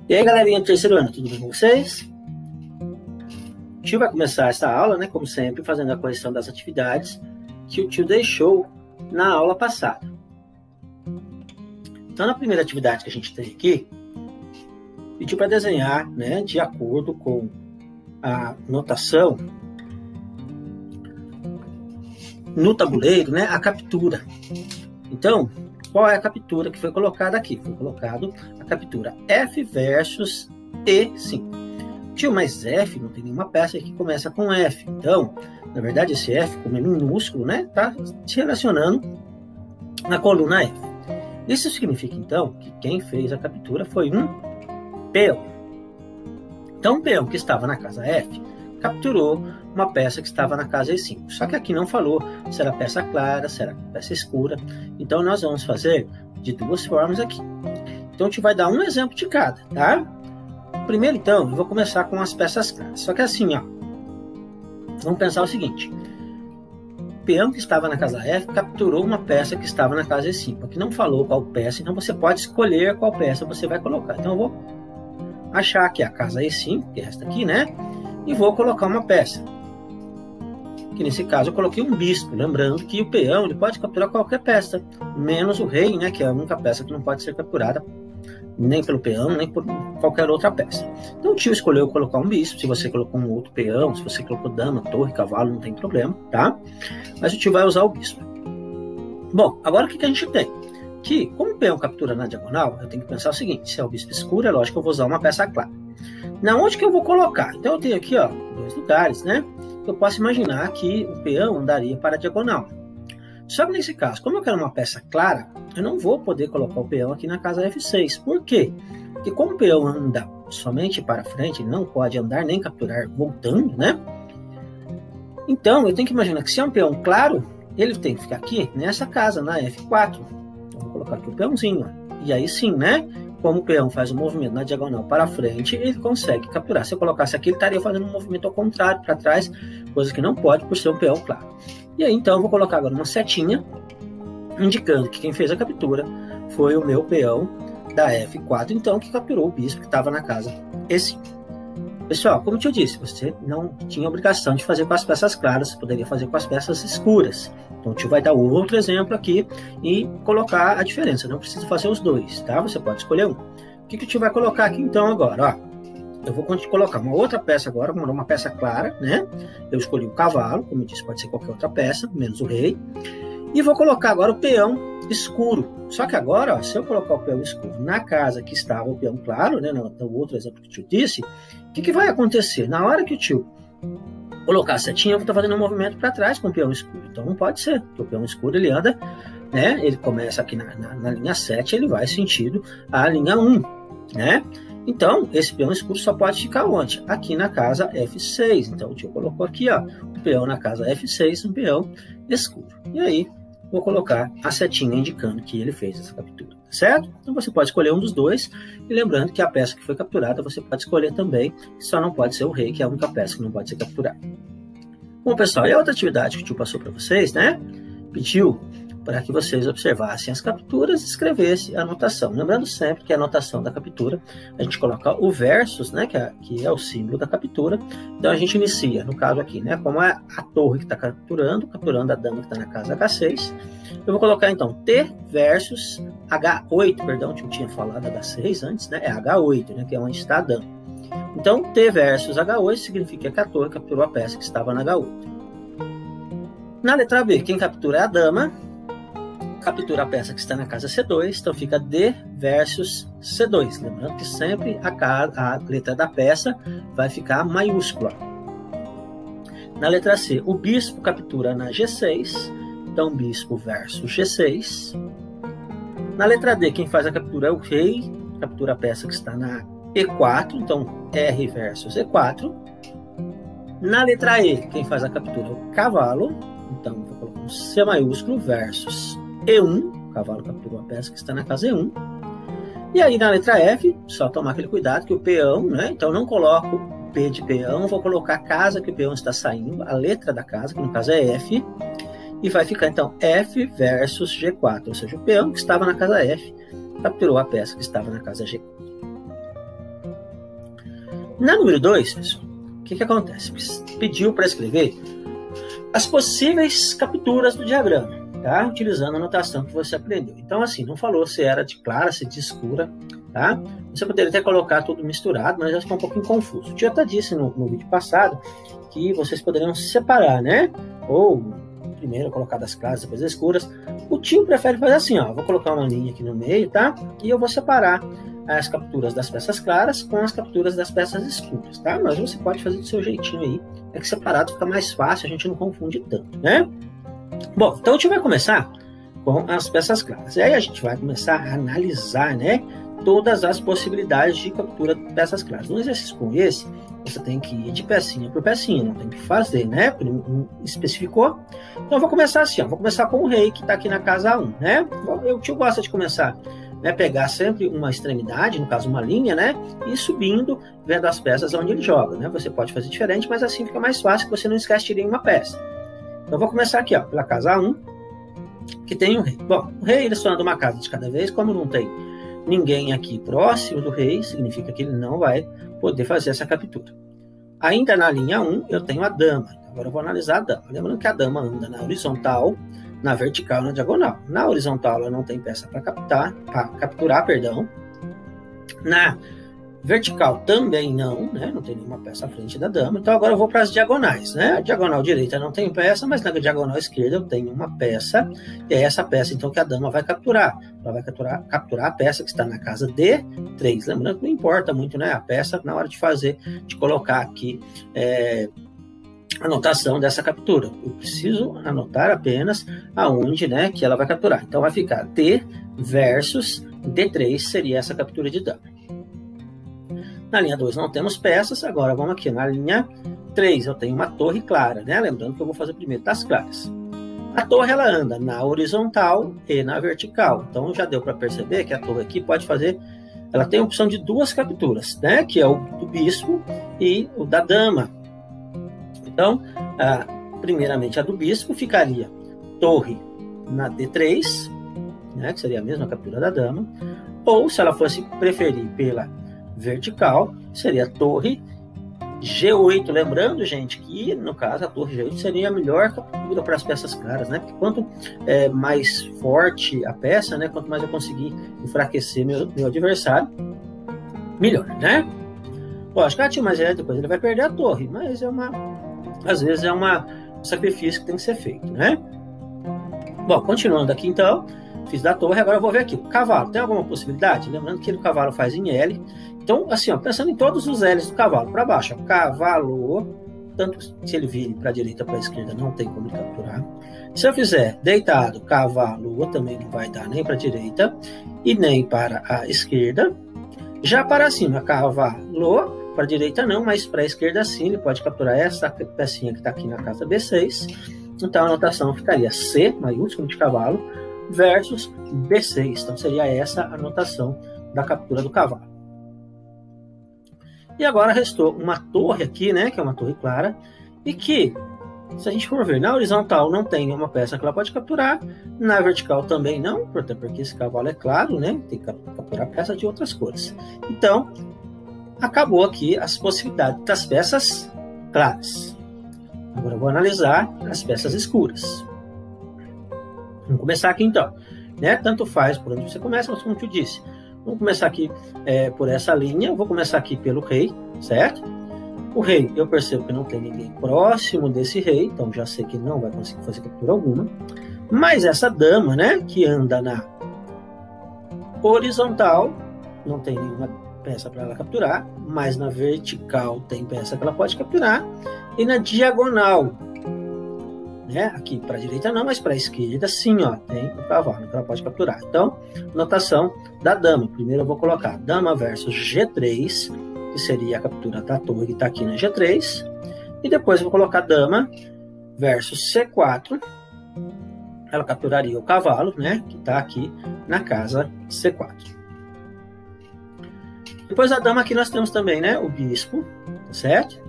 E aí, galerinha do terceiro ano, tudo bem com vocês? O tio vai começar essa aula, né, como sempre, fazendo a correção das atividades que o tio deixou na aula passada. Então, na primeira atividade que a gente tem aqui, pediu para desenhar, né, de acordo com a notação no tabuleiro, né, a captura. Então, qual é a captura que foi colocada aqui? Foi colocado a captura F versus E5. Tio, mas F não tem nenhuma peça que começa com F. Então, na verdade, esse F, como é minúsculo, né, está se relacionando na coluna F. Isso significa, então, que quem fez a captura foi um peão. Então, o peão que estava na casa F capturou uma peça que estava na casa E5. Só que aqui não falou se era peça clara, se era peça escura. Então, nós vamos fazer de duas formas aqui. Então, a gente vai dar um exemplo de cada, tá? Primeiro, então, eu vou começar com as peças claras. Só que assim, ó, vamos pensar o seguinte. O peão que estava na casa F capturou uma peça que estava na casa E5. Aqui não falou qual peça, então você pode escolher qual peça você vai colocar. Então, eu vou achar aqui a casa E5, que é esta aqui, né? E vou colocar uma peça. Que nesse caso eu coloquei um bispo, lembrando que o peão ele pode capturar qualquer peça, menos o rei, né, que é a única peça que não pode ser capturada nem pelo peão, nem por qualquer outra peça. Então o tio escolheu colocar um bispo. Se você colocou um outro peão, se você colocou dama, torre, cavalo, não tem problema, tá? Mas o tio vai usar o bispo. Bom, agora o que a gente tem? Que, como o peão captura na diagonal, eu tenho que pensar o seguinte: se é o bispo escuro, é lógico que eu vou usar uma peça clara. Na onde que eu vou colocar? Então eu tenho aqui, ó, dois lugares, né? Eu posso imaginar que o peão andaria para a diagonal. Só que nesse caso, como eu quero uma peça clara, eu não vou poder colocar o peão aqui na casa F6. Por quê? Porque como o peão anda somente para frente, ele não pode andar nem capturar voltando, né? Então eu tenho que imaginar que se é um peão claro, ele tem que ficar aqui nessa casa, na F4. Então, vou colocar aqui o peãozinho. E aí sim, né? Como o peão faz um movimento na diagonal para frente, ele consegue capturar. Se eu colocasse aqui, ele estaria fazendo um movimento ao contrário, para trás, coisa que não pode por ser um peão claro. E aí, então, eu vou colocar agora uma setinha, indicando que quem fez a captura foi o meu peão da F4, então, que capturou o bispo que estava na casa E5. Pessoal, como eu disse, você não tinha obrigação de fazer com as peças claras, você poderia fazer com as peças escuras. Então, o tio vai dar outro exemplo aqui e colocar a diferença. Não precisa fazer os dois, tá? Você pode escolher um. O que o tio vai colocar aqui, então, agora? Ó, eu vou colocar uma outra peça agora, uma peça clara, né? Eu escolhi o cavalo, como eu disse, pode ser qualquer outra peça, menos o rei. E vou colocar agora o peão escuro. Só que agora, ó, se eu colocar o peão escuro na casa que estava o peão claro, né? No outro exemplo que o tio disse, o que vai acontecer? Na hora que o tio colocar a setinha, eu vou estar fazendo um movimento para trás com o peão escuro. Então não pode ser, porque o peão escuro ele anda, né? Ele começa aqui na linha 7, ele vai sentido a linha 1, né? Então, esse peão escuro só pode ficar onde? Aqui na casa F6. Então, o tio colocou aqui, ó, o peão na casa F6, um peão escuro. E aí, vou colocar a setinha indicando que ele fez essa captura, certo? Então, você pode escolher um dos dois. E lembrando que a peça que foi capturada, você pode escolher também. Só não pode ser o rei, que é a única peça que não pode ser capturada. Bom, pessoal, e a outra atividade que o tio passou para vocês, né? Pediu para que vocês observassem as capturas e escrevessem a anotação. Lembrando sempre que a anotação da captura, a gente coloca o versus, né, que é o símbolo da captura. Então, a gente inicia, no caso aqui, né, como é a torre que está capturando a dama que está na casa H6. Eu vou colocar, então, T versus H8, perdão, eu tinha falado H6 antes, né, é H8, né, que é onde está a dama. Então, T versus H8 significa que a torre capturou a peça que estava na H8. Na letra B, quem captura é a dama, captura a peça que está na casa C2, então fica D versus C2. Lembrando que sempre a letra da peça vai ficar maiúscula. Na letra C, o bispo captura na G6, então bispo versus G6. Na letra D, quem faz a captura é o rei, captura a peça que está na E4, então R versus E4. Na letra E, quem faz a captura é o cavalo, então vou colocar um C maiúsculo versus E1, o cavalo capturou a peça que está na casa E1. E aí na letra F, só tomar aquele cuidado que o peão, né? Então não coloco P de peão, vou colocar a casa que o peão está saindo, a letra da casa, que no caso é F, e vai ficar então F versus G4, ou seja, o peão que estava na casa F capturou a peça que estava na casa G4. Na número 2, pessoal, o que acontece? Pediu para escrever as possíveis capturas do diagrama, tá? Utilizando a anotação que você aprendeu. Então, assim, não falou se era de clara, se de escura, tá? Você poderia até colocar tudo misturado, mas já ficou um pouquinho confuso. O tio até disse no vídeo passado que vocês poderiam separar, né? Ou primeiro colocar das claras, depois das escuras. O tio prefere fazer assim, ó. Vou colocar uma linha aqui no meio, tá? E eu vou separar as capturas das peças claras com as capturas das peças escuras, tá? Mas você pode fazer do seu jeitinho aí. É que separado fica mais fácil, a gente não confunde tanto, né? Bom, então a gente vai começar com as peças claras. E aí a gente vai começar a analisar, né? Todas as possibilidades de captura de peças claras. Um exercício como esse, você tem que ir de pecinha por pecinha, não tem que fazer, né? Especificou. Então eu vou começar assim, ó. Vou começar com o rei que está aqui na casa 1, né? O tio gosta de começar, né? Pegar sempre uma extremidade, no caso uma linha, né? E ir subindo, vendo as peças onde ele joga, né? Você pode fazer diferente, mas assim fica mais fácil, que você não esquece de nenhuma peça. Então eu vou começar aqui, ó, pela casa 1, que tem um rei. Bom, o rei ele só anda uma casa de cada vez, como não tem ninguém aqui próximo do rei, significa que ele não vai poder fazer essa captura. Ainda na linha 1, eu tenho a dama. Então, agora eu vou analisar a dama. Lembrando que a dama anda na horizontal, na vertical e na diagonal. Na horizontal, ela não tem peça para capturar, perdão. Na vertical também não, né? Não tem nenhuma peça à frente da dama. Então agora eu vou para as diagonais, né? A diagonal direita não tem peça, mas na diagonal esquerda eu tenho uma peça. E é essa peça, então, que a dama vai capturar. Ela vai capturar a peça que está na casa D3. Lembrando que não importa muito, né? A peça, na hora de fazer, de colocar aqui a anotação dessa captura. Eu preciso anotar apenas aonde, né, que ela vai capturar. Então vai ficar D versus D3, seria essa captura de dama. Na linha 2 não temos peças, agora vamos aqui na linha 3, eu tenho uma torre clara, né? Lembrando que eu vou fazer primeiro das claras. A torre ela anda na horizontal e na vertical, então já deu para perceber que a torre aqui pode fazer, ela tem a opção de duas capturas, né? Que é o do bispo e o da dama. Então, primeiramente a do bispo ficaria torre na D3, né? Que seria a mesma captura da dama, ou se ela fosse preferir pela vertical, seria torre G8. Lembrando, gente, que no caso a torre G8 seria a melhor captura para as peças claras, né? Porque quanto mais forte a peça, né? Quanto mais eu conseguir enfraquecer meu adversário, melhor, né? Lógico, mas depois ele vai perder a torre, mas às vezes é um sacrifício que tem que ser feito, né? Bom, continuando aqui então, fiz da torre, agora eu vou ver aqui, o cavalo, tem alguma possibilidade? Lembrando que o cavalo faz em L, então assim, ó, pensando em todos os L's do cavalo, para baixo, ó, cavalo, tanto se ele vire para a direita ou para a esquerda, não tem como ele capturar. Se eu fizer deitado, cavalo, também não vai dar nem para a direita e nem para a esquerda. Já para cima, cavalo, para a direita não, mas para a esquerda sim, ele pode capturar essa pecinha que está aqui na casa B6. Então a anotação ficaria C, maiúsculo de cavalo, versus B6. Então seria essa a anotação da captura do cavalo. E agora restou uma torre aqui, né, que é uma torre clara, e que, se a gente for ver, na horizontal não tem nenhuma peça que ela pode capturar, na vertical também não, até porque esse cavalo é claro, né, tem que capturar peça de outras cores. Então, acabou aqui as possibilidades das peças claras. Agora eu vou analisar as peças escuras. Vamos começar aqui então, né? Tanto faz por onde você começa, mas como eu te disse, vamos começar aqui por essa linha. Eu vou começar aqui pelo rei, certo? O rei, eu percebo que não tem ninguém próximo desse rei, então já sei que ele não vai conseguir fazer captura alguma. Mas essa dama, né, que anda na horizontal, não tem nenhuma peça para ela capturar, mas na vertical tem peça que ela pode capturar, e na diagonal, né, aqui para a direita não, mas para a esquerda sim, ó, tem o cavalo que ela pode capturar. Então, anotação da dama. Primeiro eu vou colocar dama versus G3, que seria a captura da torre que está aqui na G3, e depois eu vou colocar dama versus C4, ela capturaria o cavalo, né, que está aqui na casa C4. Depois da dama aqui nós temos também, né, o bispo, certo?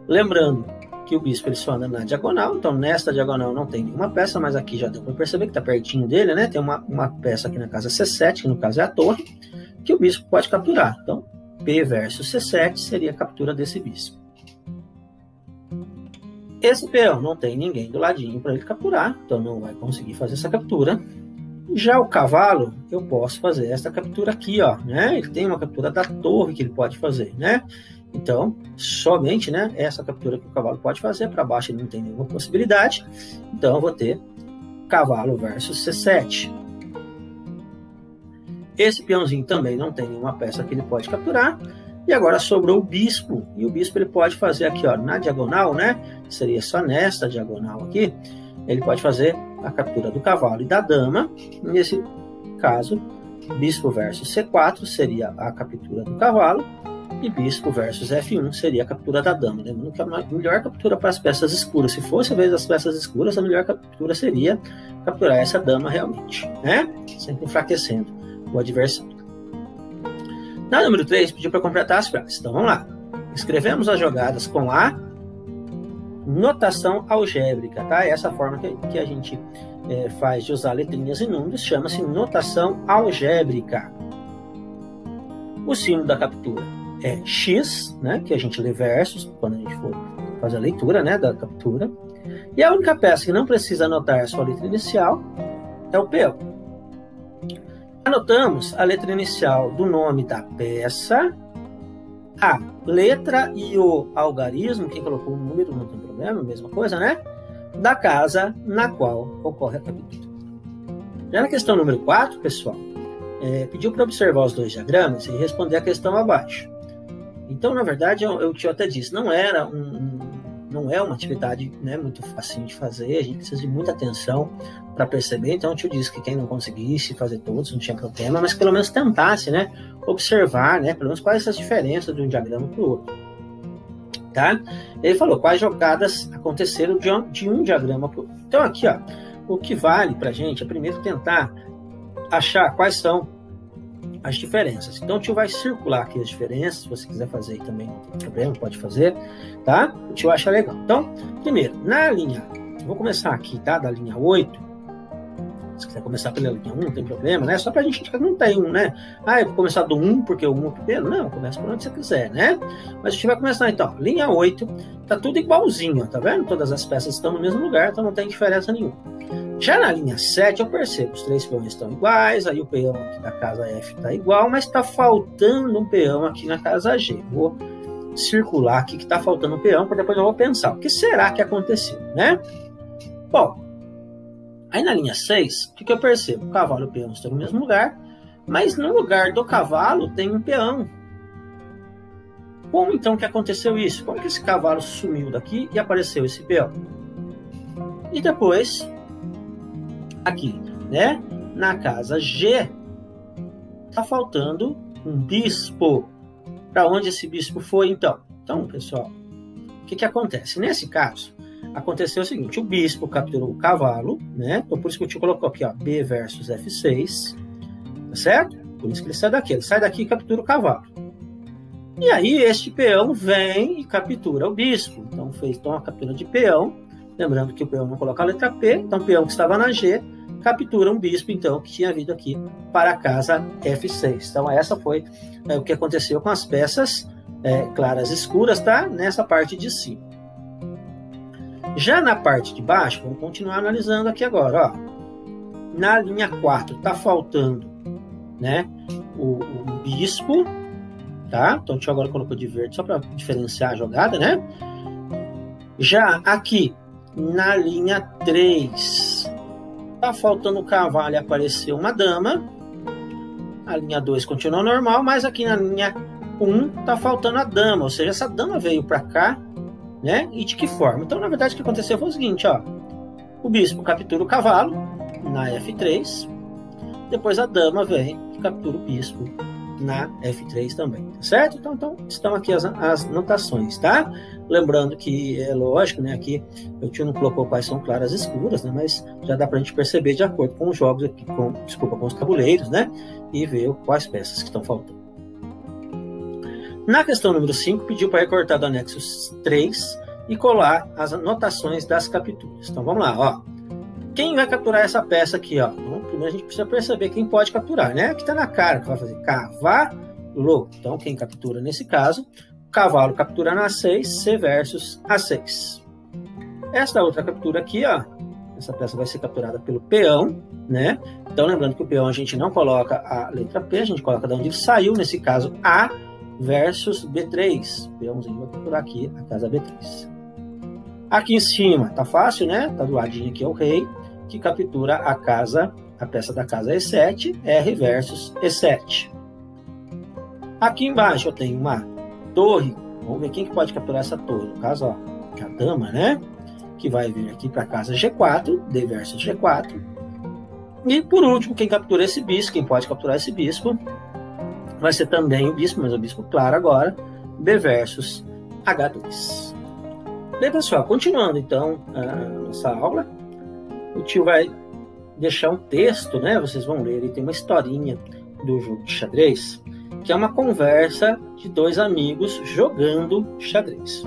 Lembrando que o bispo ele só anda na diagonal, então nesta diagonal não tem nenhuma peça, mas aqui já deu para perceber que está pertinho dele, né? Tem uma peça aqui na casa C7, que no caso é a torre, que o bispo pode capturar. Então, P versus C7 seria a captura desse bispo. Esse peão não tem ninguém do ladinho para ele capturar, então não vai conseguir fazer essa captura. Já o cavalo, eu posso fazer essa captura aqui, ó, né? Ele tem uma captura da torre que ele pode fazer, né? Então, somente, né, essa captura que o cavalo pode fazer, para baixo ele não tem nenhuma possibilidade. Então, eu vou ter cavalo versus C7. Esse peãozinho também não tem nenhuma peça que ele pode capturar. E agora sobrou o bispo. E o bispo ele pode fazer aqui, ó, na diagonal, né? Seria só nesta diagonal aqui. Ele pode fazer a captura do cavalo e da dama. Nesse caso, bispo versus C4 seria a captura do cavalo. E bispo versus F1 seria a captura da dama. Lembrando que a melhor captura para as peças escuras, se fosse a vez das peças escuras, a melhor captura seria capturar essa dama realmente, né? Sempre enfraquecendo o adversário. Na número 3, pediu para completar as frases. Então vamos lá. Escrevemos as jogadas com a notação algébrica, tá? Essa forma que a gente faz de usar letrinhas e números chama-se notação algébrica. O símbolo da captura é X, né? Que a gente lê versos quando a gente for fazer a leitura, né, da captura. E a única peça que não precisa anotar a sua letra inicial é o peão. Anotamos a letra inicial do nome da peça, a letra e o algarismo, quem colocou o número não tem problema, mesma coisa, né? Da casa na qual ocorre a captura. Já na questão número 4, pessoal, pediu para observar os dois diagramas e responder a questão abaixo. Então, na verdade, eu até disse, não é uma atividade, né, muito fácil de fazer, a gente precisa de muita atenção para perceber. Então, eu te disse que quem não conseguisse fazer todos, não tinha problema, mas pelo menos tentasse, né, observar, né, pelo menos quais as diferenças de um diagrama para o outro. Tá? Ele falou quais jogadas aconteceram de um diagrama para o outro. Então, aqui, ó, o que vale para a gente é primeiro tentar achar quais são as diferenças. Então, o tio vai circular aqui as diferenças. Se você quiser fazer também, não tem problema, pode fazer, tá? O tio acha legal. Então, primeiro, na linha, vou começar aqui, tá? Da linha 8. Se quiser começar pela linha 1, não tem problema, né? Só pra gente que não tem um, né? Ah, eu vou começar do 1 porque o 1 é o primeiro. Não, começa por onde você quiser, né? Mas a gente vai começar então. Linha 8, tá tudo igualzinho, ó, tá vendo? Todas as peças estão no mesmo lugar, então não tem diferença nenhuma. Já na linha 7, eu percebo, os 3 peões estão iguais, aí o peão aqui da casa F está igual, mas está faltando um peão aqui na casa G. Vou circular aqui que está faltando um peão, para depois eu vou pensar, o que será que aconteceu, né? Bom, aí na linha 6, o que eu percebo? O cavalo e o peão estão no mesmo lugar, mas no lugar do cavalo tem um peão. Como então que aconteceu isso? Como que esse cavalo sumiu daqui e apareceu esse peão? E depois, aqui, né, na casa G, tá faltando um bispo. Para onde esse bispo foi, então? Então, pessoal, o que acontece? Nesse caso, aconteceu o seguinte, o bispo capturou o cavalo, né? Então, por isso que o tio colocou aqui, ó, B versus F6, tá certo? Por isso que ele sai daqui. Ele sai daqui e captura o cavalo. E aí, este peão vem e captura o bispo. Então, fez a captura de peão. Lembrando que o peão não coloca a letra P, então o peão que estava na G captura um bispo, então, que tinha vindo aqui para a casa F6. Então, essa foi o que aconteceu com as peças claras e escuras, tá? Nessa parte de cima. Já na parte de baixo, vamos continuar analisando aqui agora, ó. Na linha 4, tá faltando, né, o bispo, tá? Então, o tio agora colocou de verde só para diferenciar a jogada, né? Já aqui, na linha 3, tá faltando o cavalo e apareceu uma dama. A linha 2 continua normal, mas aqui na linha 1 tá faltando a dama, ou seja, essa dama veio para cá, né? E de que forma? Então, na verdade, o que aconteceu foi o seguinte, ó. O bispo captura o cavalo na F3, depois a dama vem e captura o bispo na F3 também, tá certo? Então estão aqui as notações, tá? Lembrando que é lógico, né? Aqui o tio não colocou quais são claras e escuras, né? Mas já dá pra gente perceber de acordo com os jogos aqui, com os tabuleiros, né? E ver quais peças que estão faltando. Na questão número 5, pediu para recortar do anexo 3 e colar as anotações das capturas. Então vamos lá, ó. Quem vai capturar essa peça aqui, ó? Então, primeiro a gente precisa perceber quem pode capturar, né? Aqui tá na cara que vai fazer cavalo. Então, quem captura nesse caso, o cavalo captura na A6, C versus A6. Esta outra captura aqui, ó, essa peça vai ser capturada pelo peão, né? Então, lembrando que o peão a gente não coloca a letra P, a gente coloca de onde ele saiu, nesse caso, A versus B3. O peãozinho vai capturar aqui a casa B3. Aqui em cima, tá fácil, né? Tá do ladinho aqui é o rei, que captura a peça da casa E7, R versus E7. Aqui embaixo eu tenho uma torre. Vamos ver quem que pode capturar essa torre. No caso, ó, a dama, né? Que vai vir aqui para a casa G4, D versus G4. E por último, quem captura esse bispo, quem pode capturar esse bispo, vai ser também o bispo, mas o bispo claro agora, B versus H2. Bem, pessoal, continuando então a nossa aula, o tio vai deixar um texto, né? Vocês vão ler, ele tem uma historinha do jogo de xadrez, que é uma conversa de dois amigos jogando xadrez.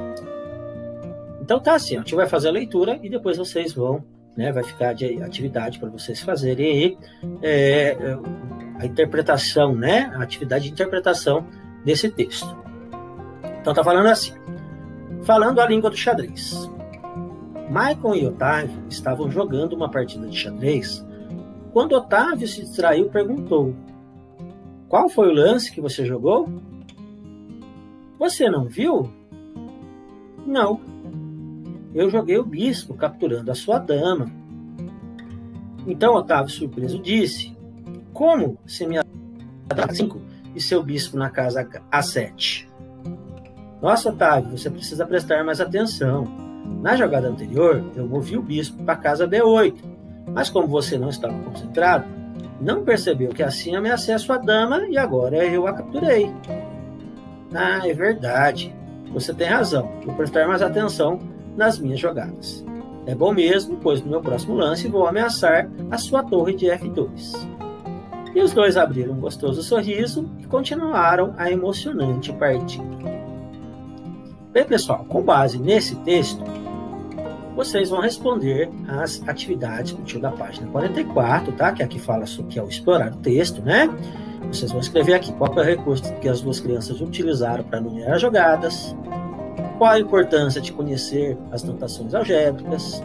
Então tá assim, o tio vai fazer a leitura e depois vocês vão, né, vai ficar de atividade para vocês fazerem aí a interpretação, né, a atividade de interpretação desse texto. Então tá falando assim, falando a língua do xadrez. Michael e Otávio estavam jogando uma partida de xadrez quando Otávio se distraiu, perguntou: qual foi o lance que você jogou? Você não viu? Não. Eu joguei o bispo capturando a sua dama. Então Otávio, surpreso, disse: como se minha dama 5 e seu bispo na casa A7? Nossa, Otávio, você precisa prestar mais atenção. Na jogada anterior, eu movi o bispo para a casa B8, mas como você não estava concentrado, não percebeu que assim ameacei a sua dama e agora eu a capturei. Ah, é verdade. Você tem razão. Vou prestar mais atenção nas minhas jogadas. É bom mesmo, pois no meu próximo lance vou ameaçar a sua torre de F2. E os dois abriram um gostoso sorriso e continuaram a emocionante partida. Bem, pessoal, com base nesse texto, vocês vão responder as atividades do tio da página 44, tá? Que aqui fala sobre que é o explorar o texto, né? Vocês vão escrever aqui qual é o recurso que as duas crianças utilizaram para numerar as jogadas, qual a importância de conhecer as notações algébricas,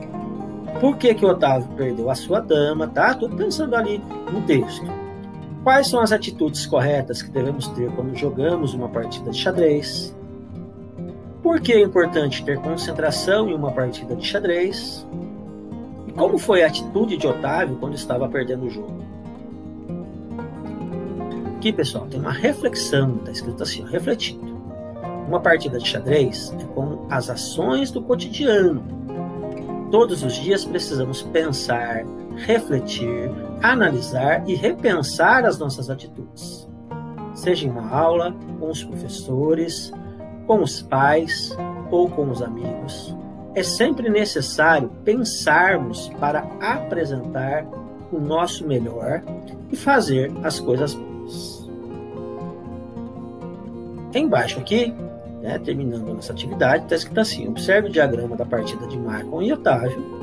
por que o Otávio perdeu a sua dama, tá? Tudo pensando ali no texto. Quais são as atitudes corretas que devemos ter quando jogamos uma partida de xadrez? Por que é importante ter concentração em uma partida de xadrez? E como foi a atitude de Otávio quando estava perdendo o jogo? Aqui, pessoal, tem uma reflexão, está escrito assim, ó, refletindo. Uma partida de xadrez é como as ações do cotidiano. Todos os dias precisamos pensar, refletir, analisar e repensar as nossas atitudes. Seja em uma aula, com os professores, com os pais ou com os amigos. É sempre necessário pensarmos para apresentar o nosso melhor e fazer as coisas boas. Embaixo aqui, né, terminando a nossa atividade, está escrito assim: observe o diagrama da partida de Michael e Otávio.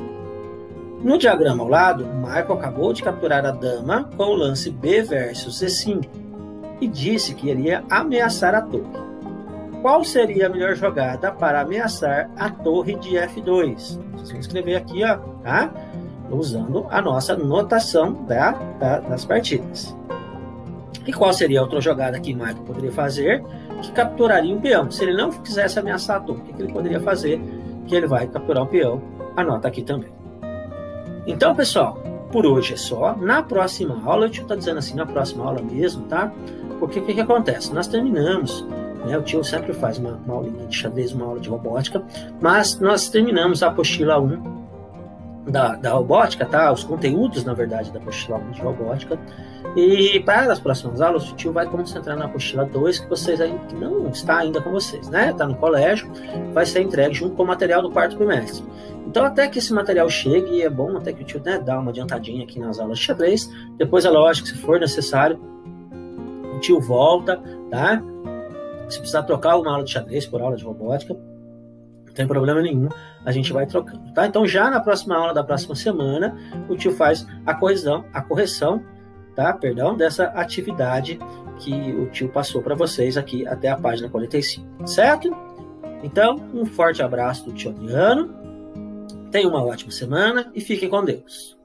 No diagrama ao lado, Michael acabou de capturar a dama com o lance B versus C5 e disse que iria ameaçar a torre. Qual seria a melhor jogada para ameaçar a torre de F2? Vocês vão escrever aqui, ó, tá? Usando a nossa notação das partidas. E qual seria a outra jogada que Michael poderia fazer que capturaria um peão? Se ele não quisesse ameaçar a torre, o que ele poderia fazer? Que ele vai capturar um peão. Anota aqui também. Então, pessoal, por hoje é só. Na próxima aula, eu estou dizendo assim, na próxima aula mesmo, tá? Porque o que acontece? Nós terminamos, né, o tio sempre faz uma aulinha de xadrez, uma aula de robótica, mas nós terminamos a apostila 1 da robótica, tá? Os conteúdos, na verdade, da apostila 1 de robótica. E para as próximas aulas, o tio vai concentrar na apostila 2, que vocês aí, que não está ainda com vocês, né? Está no colégio, vai ser entregue junto com o material do quarto trimestre. Então, até que esse material chegue, é bom até que o tio, né, dá uma adiantadinha aqui nas aulas de xadrez. Depois, é lógico, se for necessário, o tio volta, tá? Se precisar trocar uma aula de xadrez por aula de robótica, não tem problema nenhum, a gente vai trocando, tá? Então, já na próxima aula da próxima semana, o tio faz a correção tá? Perdão, dessa atividade que o tio passou para vocês aqui até a página 45, certo? Então, um forte abraço do tio Adriano, tenham uma ótima semana e fiquem com Deus.